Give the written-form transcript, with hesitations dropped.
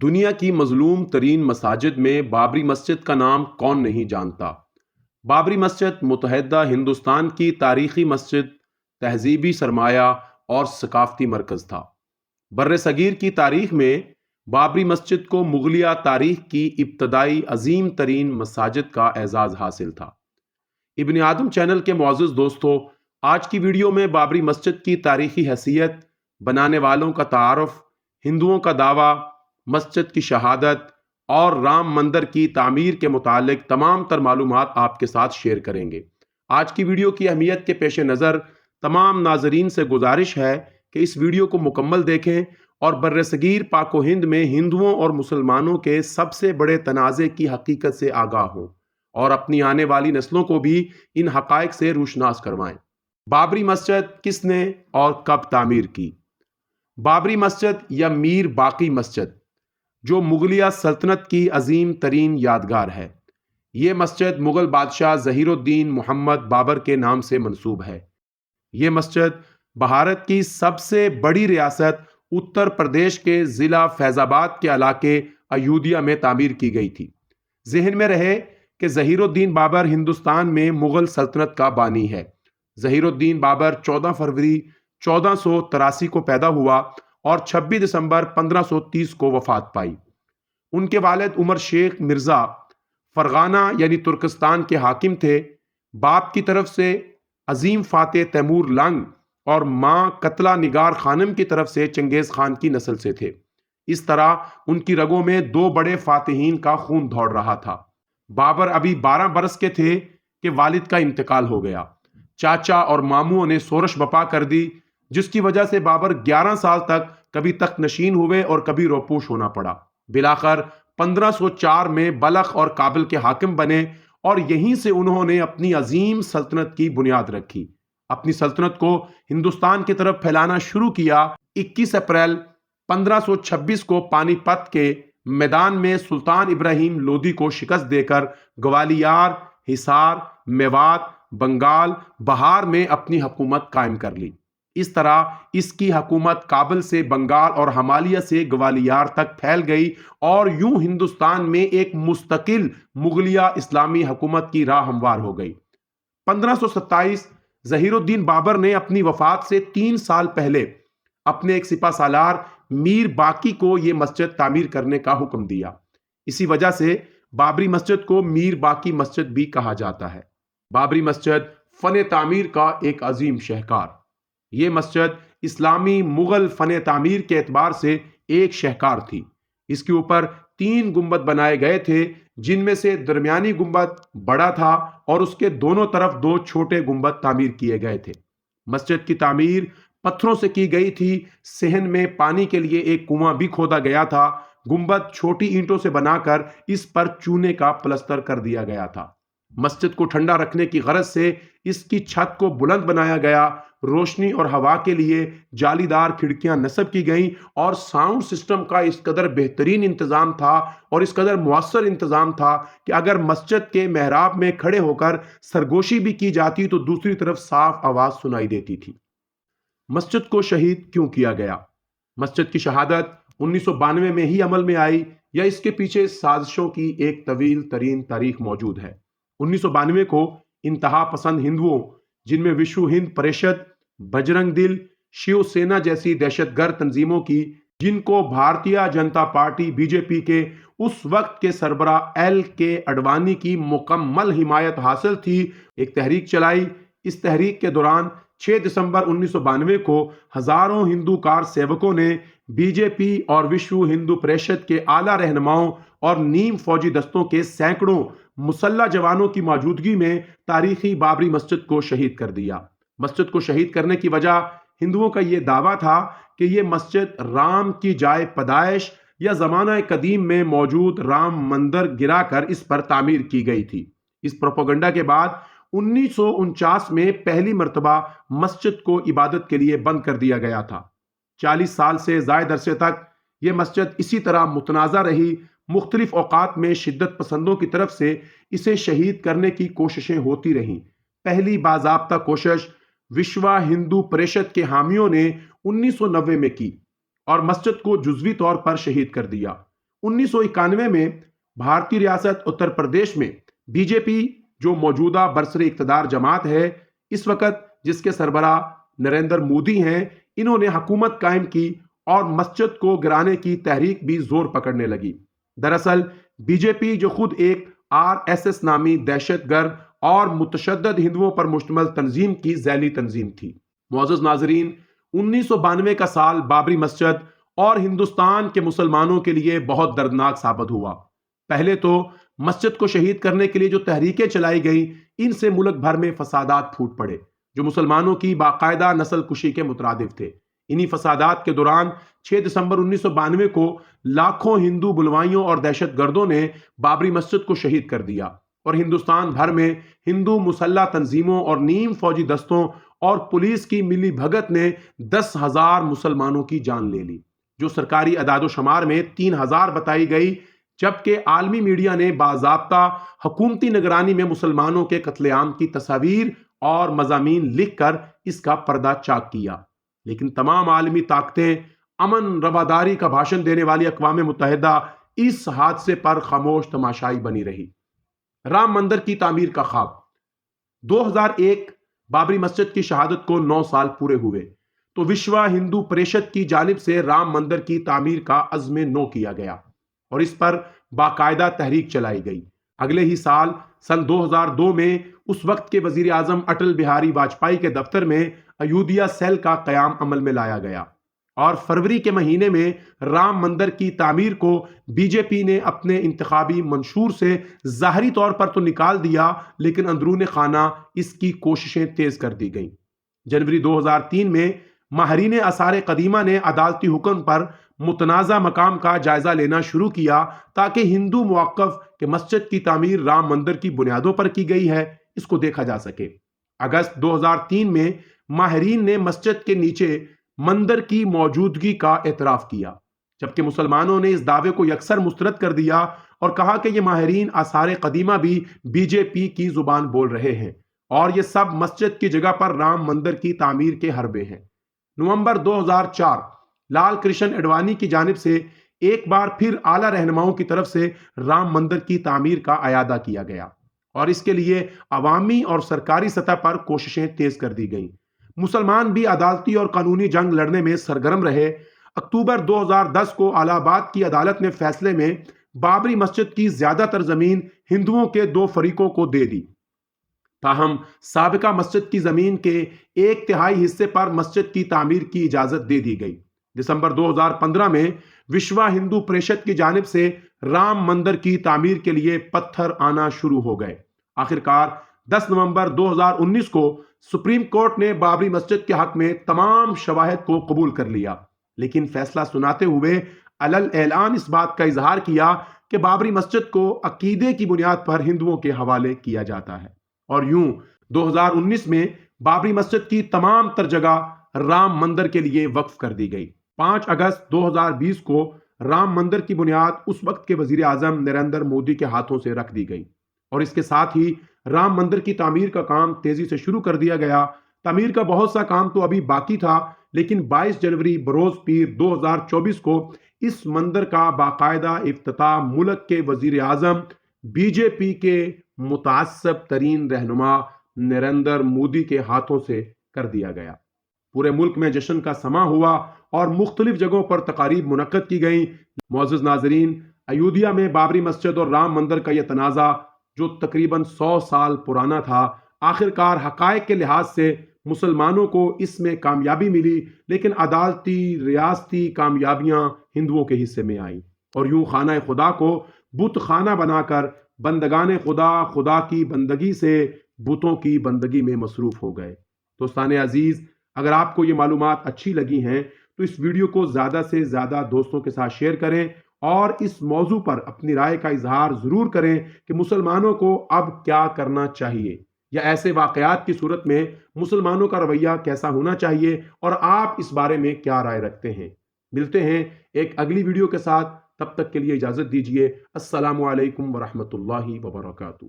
دنیا کی مظلوم ترین مساجد میں بابری مسجد کا نام کون نہیں جانتا۔ بابری مسجد متحدہ ہندوستان کی تاریخی مسجد، تہذیبی سرمایہ اور ثقافتی مرکز تھا۔ بر صغیر کی تاریخ میں بابری مسجد کو مغلیہ تاریخ کی ابتدائی عظیم ترین مساجد کا اعزاز حاصل تھا۔ ابن آدم چینل کے معزز دوستو، آج کی ویڈیو میں بابری مسجد کی تاریخی حیثیت، بنانے والوں کا تعارف، ہندوؤں کا دعویٰ، مسجد کی شہادت اور رام مندر کی تعمیر کے متعلق تمام تر معلومات آپ کے ساتھ شیئر کریں گے۔ آج کی ویڈیو کی اہمیت کے پیش نظر تمام ناظرین سے گزارش ہے کہ اس ویڈیو کو مکمل دیکھیں اور بر صغیر پاک و ہند میں ہندوؤں اور مسلمانوں کے سب سے بڑے تنازع کی حقیقت سے آگاہ ہوں اور اپنی آنے والی نسلوں کو بھی ان حقائق سے روشناس کروائیں۔ بابری مسجد کس نے اور کب تعمیر کی؟ بابری مسجد یا میر باقی مسجد، جو مغلیہ سلطنت کی عظیم ترین یادگار ہے، یہ مسجد مغل بادشاہ ظہیر الدین محمد بابر کے نام سے منسوب ہے۔ یہ مسجد بھارت کی سب سے بڑی ریاست اتر پردیش کے ضلع فیض آباد کے علاقے ایودھیا میں تعمیر کی گئی تھی۔ ذہن میں رہے کہ ظہیر الدین بابر ہندوستان میں مغل سلطنت کا بانی ہے۔ ظہیر الدین بابر 14 فروری 1483 کو پیدا ہوا اور 26 دسمبر 1530 کو وفات پائی۔ ان کے والد عمر شیخ مرزا فرغانہ یعنی ترکستان کے حاکم تھے۔ باپ کی طرف سے عظیم فاتح تیمور لنگ اور ماں قتلہ نگار خانم کی طرف سے چنگیز خان کی نسل سے تھے۔ اس طرح ان کی رگوں میں دو بڑے فاتحین کا خون دوڑ رہا تھا۔ بابر ابھی 12 برس کے تھے کہ والد کا انتقال ہو گیا۔ چاچا اور ماموں نے شورش بپا کر دی، جس کی وجہ سے بابر 11 سال تک کبھی تخت نشین ہوئے اور کبھی روپوش ہونا پڑا۔ بالآخر 1504 میں بلخ اور کابل کے حاکم بنے اور یہیں سے انہوں نے اپنی عظیم سلطنت کی بنیاد رکھی۔ اپنی سلطنت کو ہندوستان کی طرف پھیلانا شروع کیا۔ 21 اپریل 1526 کو پانی پت کے میدان میں سلطان ابراہیم لودھی کو شکست دے کر گوالیار، حصار، میوات، بنگال، بہار میں اپنی حکومت قائم کر لی۔ اس طرح اس کی حکومت کابل سے بنگال اور ہمالیہ سے گوالیار تک پھیل گئی اور یوں ہندوستان میں ایک مستقل مغلیہ اسلامی حکومت کی راہ ہموار ہو گئی۔ 1527 ظہیر الدین بابر نے اپنی وفات سے 3 سال پہلے اپنے ایک سپہ سالار میر باقی کو یہ مسجد تعمیر کرنے کا حکم دیا۔ اسی وجہ سے بابری مسجد کو میر باقی مسجد بھی کہا جاتا ہے۔ بابری مسجد فن تعمیر کا ایک عظیم شہکار۔ یہ مسجد اسلامی مغل فن تعمیر کے اعتبار سے ایک شہکار تھی۔ اس کے اوپر 3 گنبد بنائے گئے تھے، جن میں سے درمیانی گنبد بڑا تھا اور اس کے دونوں طرف 2 چھوٹے گنبد تعمیر کیے گئے تھے۔ مسجد کی تعمیر پتھروں سے کی گئی تھی۔ صحن میں پانی کے لیے ایک کنواں بھی کھودا گیا تھا۔ گنبد چھوٹی اینٹوں سے بنا کر اس پر چونے کا پلستر کر دیا گیا تھا۔ مسجد کو ٹھنڈا رکھنے کی غرض سے اس کی چھت کو بلند بنایا گیا۔ روشنی اور ہوا کے لیے جالی دار کھڑکیاں نصب کی گئیں اور ساؤنڈ سسٹم کا اس قدر بہترین انتظام تھا اور اس قدر مؤثر انتظام تھا کہ اگر مسجد کے محراب میں کھڑے ہو کر سرگوشی بھی کی جاتی تو دوسری طرف صاف آواز سنائی دیتی تھی۔ مسجد کو شہید کیوں کیا گیا؟ مسجد کی شہادت 1992 میں ہی عمل میں آئی یا اس کے پیچھے سازشوں کی ایک طویل ترین تاریخ موجود ہے؟ 1992 کو انتہا پسند ہندوؤں، جن میں وشو ہند پریشد، بجرنگ دل، شیو سینا جیسی دہشت گرد تنظیموں کی، جن کو Bharatiya Janata party B J پی کے اس وقت کے سربراہ ایل کے اڈوانی کی مکمل حمایت حاصل تھی، ایک تحریک چلائی۔ اس تحریک کے دوران 6 دسمبر 1992 کو ہزاروں ہندو کار سیوکوں نے بی جے پی اور وشو ہندو پریشد کے اعلیٰ رہنماؤں اور نیم فوجی دستوں کے سینکڑوں مسلح جوانوں کی موجودگی میں تاریخی بابری مسجد کو شہید کر دیا۔ مسجد کو شہید کرنے کی وجہ ہندوؤں کا یہ دعویٰ تھا کہ یہ مسجد رام کی جائے پیدائش یا زمانہ قدیم میں موجود رام مندر گرا کر اس پر تعمیر کی گئی تھی۔ اس پروپیگنڈا کے بعد 1949 میں پہلی مرتبہ مسجد کو عبادت کے لیے بند کر دیا گیا تھا۔ 40 سال سے زائد عرصے تک یہ مسجد اسی طرح متنازع رہی۔ مختلف اوقات میں شدت پسندوں کی طرف سے اسے شہید کرنے کی کوششیں ہوتی رہیں۔ پہلی باضابطہ کوشش وشوا ہندو پریشد کے حامیوں نے 1990 میں کی اور مسجد کو جزوی طور پر شہید کر دیا۔ 1991 میں بھارتی ریاست اتر پردیش میں بی جے پی، جو موجودہ برسر اقتدار جماعت ہے اس وقت، جس کے سربراہ نریندر مودی ہیں، انہوں نے حکومت قائم کی اور مسجد کو گرانے کی تحریک بھی زور پکڑنے لگی۔ دراصل بی جے پی، جو خود ایک RSS نامی دہشت گرد اور متشدد ہندوؤں پر مشتمل تنظیم کی ذیلی تنظیم تھی۔ معزز ناظرین، 1992 کا سال بابری مسجد اور ہندوستان کے مسلمانوں کے لیے بہت دردناک ثابت ہوا۔ پہلے تو مسجد کو شہید کرنے کے لیے جو تحریکیں چلائی گئیں، ان سے ملک بھر میں فسادات پھوٹ پڑے جو مسلمانوں کی باقاعدہ نسل کشی کے مترادف تھے۔ انہی فسادات کے دوران 6 دسمبر 1992 کو لاکھوں ہندو بلوائیوں اور دہشت گردوں نے بابری مسجد کو شہید کر دیا، اور ہندوستان بھر میں ہندو مسلح تنظیموں اور نیم فوجی دستوں اور پولیس کی ملی بھگت نے 10,000 مسلمانوں کی جان لے لی، جو سرکاری اعداد و شمار میں 3,000 بتائی گئی، جبکہ عالمی میڈیا نے باضابطہ حکومتی نگرانی میں مسلمانوں کے قتل عام کی تصاویر اور مضامین لکھ کر اس کا پردہ چاک کیا۔ لیکن تمام عالمی طاقتیں، امن رواداری کا بھاشن دینے والی اقوام متحدہ اس حادثے پر خاموش تماشائی بنی رہی۔ رام مندر کی تعمیر کا خواب۔ 2001 بابری مسجد کی شہادت کو 9 سال پورے ہوئے تو وشوا ہندو پریشد کی جانب سے رام مندر کی تعمیر کا عزم نو کیا گیا اور اس پر باقاعدہ تحریک چلائی گئی۔ اگلے ہی سال سن 2002 میں اس وقت کے وزیر اعظم اٹل بہاری واجپئی کے دفتر میں ایودھیا سیل کا قیام عمل میں لایا گیا، اور فروری کے مہینے میں رام مندر کی تعمیر کو بی جے پی نے اپنے انتخابی منشور سے ظاہری طور پر تو نکال دیا، لیکن اندرون خانہ اس کی کوششیں تیز کر دی گئیں۔ جنوری 2003 میں ماہرین آثار قدیمہ نے عدالتی حکم پر متنازع مقام کا جائزہ لینا شروع کیا تاکہ ہندو موقف کہ مسجد کی تعمیر رام مندر کی بنیادوں پر کی گئی ہے اس کو دیکھا جا سکے۔ اگست 2003 میں ماہرین نے مسجد کے نیچے مندر کی موجودگی کا اعتراف کیا، جبکہ مسلمانوں نے اس دعوے کو یکسر مسترد کر دیا اور کہا کہ یہ ماہرین آثار قدیمہ بھی بی جے پی کی زبان بول رہے ہیں اور یہ سب مسجد کی جگہ پر رام مندر کی تعمیر کے حربے ہیں۔ نومبر 2004 لال کرشن اڈوانی کی جانب سے ایک بار پھر اعلیٰ رہنماؤں کی طرف سے رام مندر کی تعمیر کا اعادہ کیا گیا اور اس کے لیے عوامی اور سرکاری سطح پر کوششیں تیز کر دی گئیں۔ مسلمان بھی عدالتی اور قانونی جنگ لڑنے میں سرگرم رہے۔ اکتوبر 2010 کو الہ آباد کی عدالت نے فیصلے میں بابری مسجد کی زیادہ تر زمین ہندوؤں کے 2 فریقوں کو دے دی، تاہم سابقہ مسجد کی زمین کے 1/3 حصے پر مسجد کی تعمیر کی اجازت دے دی گئی۔ دسمبر 2015 میں وشوا ہندو پریشد کی جانب سے رام مندر کی تعمیر کے لیے پتھر آنا شروع ہو گئے۔ آخرکار 10 نومبر 2019 کو سپریم کورٹ نے بابری مسجد کے حق میں تمام شواہد کو قبول کر لیا، لیکن فیصلہ سناتے ہوئے علل اعلان اس بات کا اظہار کیا کہ بابری مسجد کو عقیدے کی بنیاد پر ہندوؤں کے حوالے کیا جاتا ہے، اور یوں 2019 میں بابری مسجد کی تمام تر جگہ رام مندر کے لیے وقف کر دی گئی۔ 5 اگست 2020 کو رام مندر کی بنیاد اس وقت کے وزیر اعظم نریندر مودی کے ہاتھوں سے رکھ دی گئی، اور اس کے ساتھ ہی رام مندر کی تعمیر کا کام تیزی سے شروع کر دیا گیا۔ تعمیر کا بہت سا کام تو ابھی باقی تھا، لیکن 22 جنوری بروز پیر 2024 کو اس مندر کا باقاعدہ افتتاح ملک کے وزیر اعظم بی جے پی کے متعصب ترین رہنما نریندر مودی کے ہاتھوں سے کر دیا گیا۔ پورے ملک میں جشن کا سماں ہوا اور مختلف جگہوں پر تقاریب منعقد کی گئیں۔ معزز ناظرین، ایودھیا میں بابری مسجد اور رام مندر کا یہ تنازع جو تقریباً 100 سال پرانا تھا، آخرکار حقائق کے لحاظ سے مسلمانوں کو اس میں کامیابی ملی، لیکن عدالتی ریاستی کامیابیاں ہندوؤں کے حصے میں آئیں، اور یوں خانہ خدا کو بت خانہ بنا کر بندگان خدا خدا کی بندگی سے بتوں کی بندگی میں مصروف ہو گئے۔ دوستان عزیز، اگر آپ کو یہ معلومات اچھی لگی ہیں تو اس ویڈیو کو زیادہ سے زیادہ دوستوں کے ساتھ شیئر کریں اور اس موضوع پر اپنی رائے کا اظہار ضرور کریں کہ مسلمانوں کو اب کیا کرنا چاہیے، یا ایسے واقعات کی صورت میں مسلمانوں کا رویہ کیسا ہونا چاہیے، اور آپ اس بارے میں کیا رائے رکھتے ہیں۔ ملتے ہیں ایک اگلی ویڈیو کے ساتھ، تب تک کے لیے اجازت دیجیے۔ السلام علیکم ورحمۃ اللہ وبرکاتہ۔